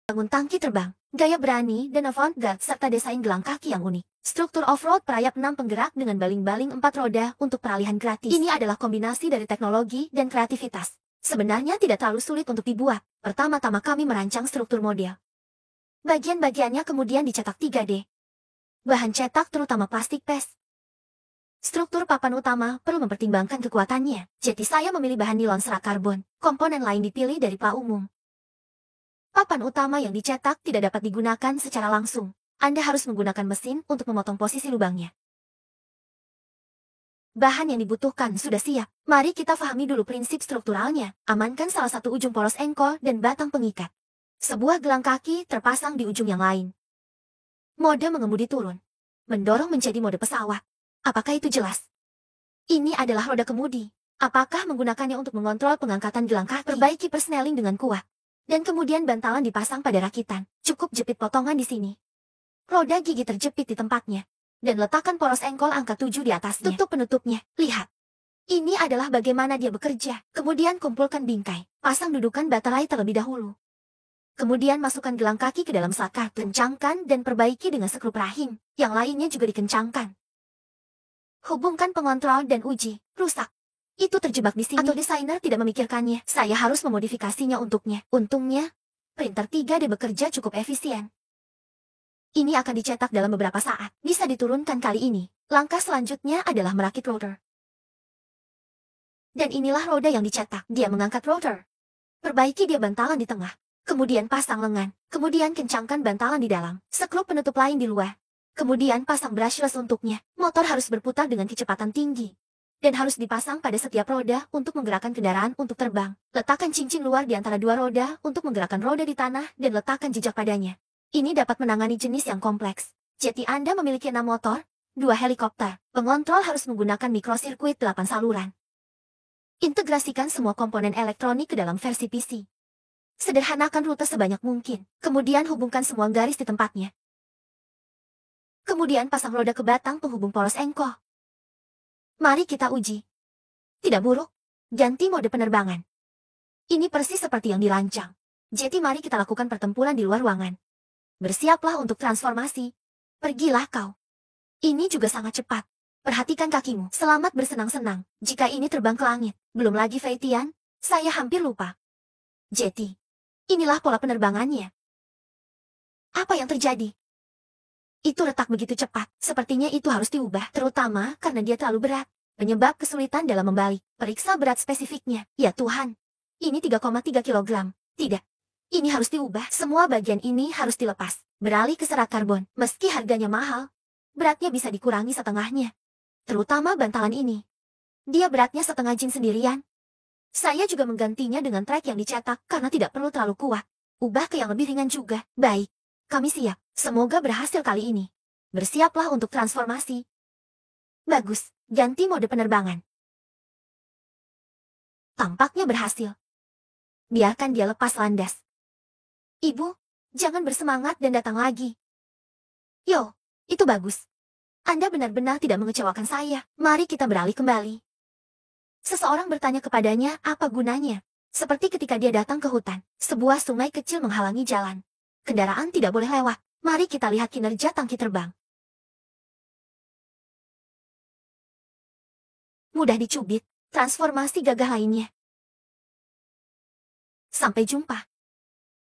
Bangun tangki terbang, gaya berani dan avant-garde serta desain gelang kaki yang unik. Struktur off-road perayap 6 penggerak dengan baling-baling 4 roda untuk peralihan gratis. Ini adalah kombinasi dari teknologi dan kreativitas. Sebenarnya tidak terlalu sulit untuk dibuat. Pertama-tama kami merancang struktur model. Bagian-bagiannya kemudian dicetak 3D. Bahan cetak terutama plastik PES. Struktur papan utama perlu mempertimbangkan kekuatannya. Jadi saya memilih bahan nilon serat karbon. Komponen lain dipilih dari pla umum. Papan utama yang dicetak tidak dapat digunakan secara langsung. Anda harus menggunakan mesin untuk memotong posisi lubangnya. Bahan yang dibutuhkan sudah siap. Mari kita pahami dulu prinsip strukturalnya. Amankan salah satu ujung poros engkol dan batang pengikat. Sebuah gelang kaki terpasang di ujung yang lain. Mode mengemudi turun. Mendorong menjadi mode pesawat. Apakah itu jelas? Ini adalah roda kemudi. Apakah menggunakannya untuk mengontrol pengangkatan gelang kaki? Perbaiki persneling dengan kuat. Dan kemudian bantalan dipasang pada rakitan. Cukup jepit potongan di sini. Roda gigi terjepit di tempatnya. Dan letakkan poros engkol angka 7 di atasnya. Tutup penutupnya. Lihat. Ini adalah bagaimana dia bekerja. Kemudian kumpulkan bingkai. Pasang dudukan baterai terlebih dahulu. Kemudian masukkan gelang kaki ke dalam slat. Kencangkan dan perbaiki dengan skrup rahim. Yang lainnya juga dikencangkan. Hubungkan pengontrol dan uji. Rusak. Itu terjebak di sini. Atau desainer tidak memikirkannya. Saya harus memodifikasinya untuknya. Untungnya, printer 3D bekerja cukup efisien. Ini akan dicetak dalam beberapa saat. Bisa diturunkan kali ini. Langkah selanjutnya adalah merakit rotor. Dan inilah roda yang dicetak. Dia mengangkat rotor. Perbaiki dia bantalan di tengah. Kemudian pasang lengan. Kemudian kencangkan bantalan di dalam. Skrup penutup lain di luar. Kemudian pasang brushless untuknya. Motor harus berputar dengan kecepatan tinggi. Dan harus dipasang pada setiap roda untuk menggerakkan kendaraan untuk terbang. Letakkan cincin luar di antara dua roda untuk menggerakkan roda di tanah dan letakkan jejak padanya. Ini dapat menangani jenis yang kompleks. Jadi Anda memiliki 6 motor, 2 helikopter. Pengontrol harus menggunakan mikrosirkuit 8 saluran. Integrasikan semua komponen elektronik ke dalam versi PC. Sederhanakan rute sebanyak mungkin. Kemudian hubungkan semua garis di tempatnya. Kemudian pasang roda ke batang penghubung poros engkol. Mari kita uji. Tidak buruk. Ganti mode penerbangan. Ini persis seperti yang dirancang. Jadi mari kita lakukan pertempuran di luar ruangan. Bersiaplah untuk transformasi. Pergilah kau. Ini juga sangat cepat. Perhatikan kakimu. Selamat bersenang-senang. Jika ini terbang ke langit. Belum lagi Feitian. Saya hampir lupa. Jadi, inilah pola penerbangannya. Apa yang terjadi? Itu retak begitu cepat. Sepertinya itu harus diubah. Terutama karena dia terlalu berat. Penyebab kesulitan dalam membalik. Periksa berat spesifiknya. Ya Tuhan. Ini 3,3 kg. Tidak. Ini harus diubah. Semua bagian ini harus dilepas. Beralih ke serat karbon. Meski harganya mahal, beratnya bisa dikurangi setengahnya. Terutama bantalan ini. Dia beratnya setengah jin sendirian. Saya juga menggantinya dengan trek yang dicetak karena tidak perlu terlalu kuat. Ubah ke yang lebih ringan juga. Baik. Kami siap. Semoga berhasil kali ini. Bersiaplah untuk transformasi. Bagus. Ganti mode penerbangan. Tampaknya berhasil. Biarkan dia lepas landas. Ibu, jangan bersemangat dan datang lagi. Yo, itu bagus. Anda benar-benar tidak mengecewakan saya. Mari kita beralih kembali. Seseorang bertanya kepadanya apa gunanya. Seperti ketika dia datang ke hutan. Sebuah sungai kecil menghalangi jalan. Kendaraan tidak boleh lewat. Mari kita lihat kinerja tangki terbang. Mudah dicubit. Transformasi gagah lainnya. Sampai jumpa.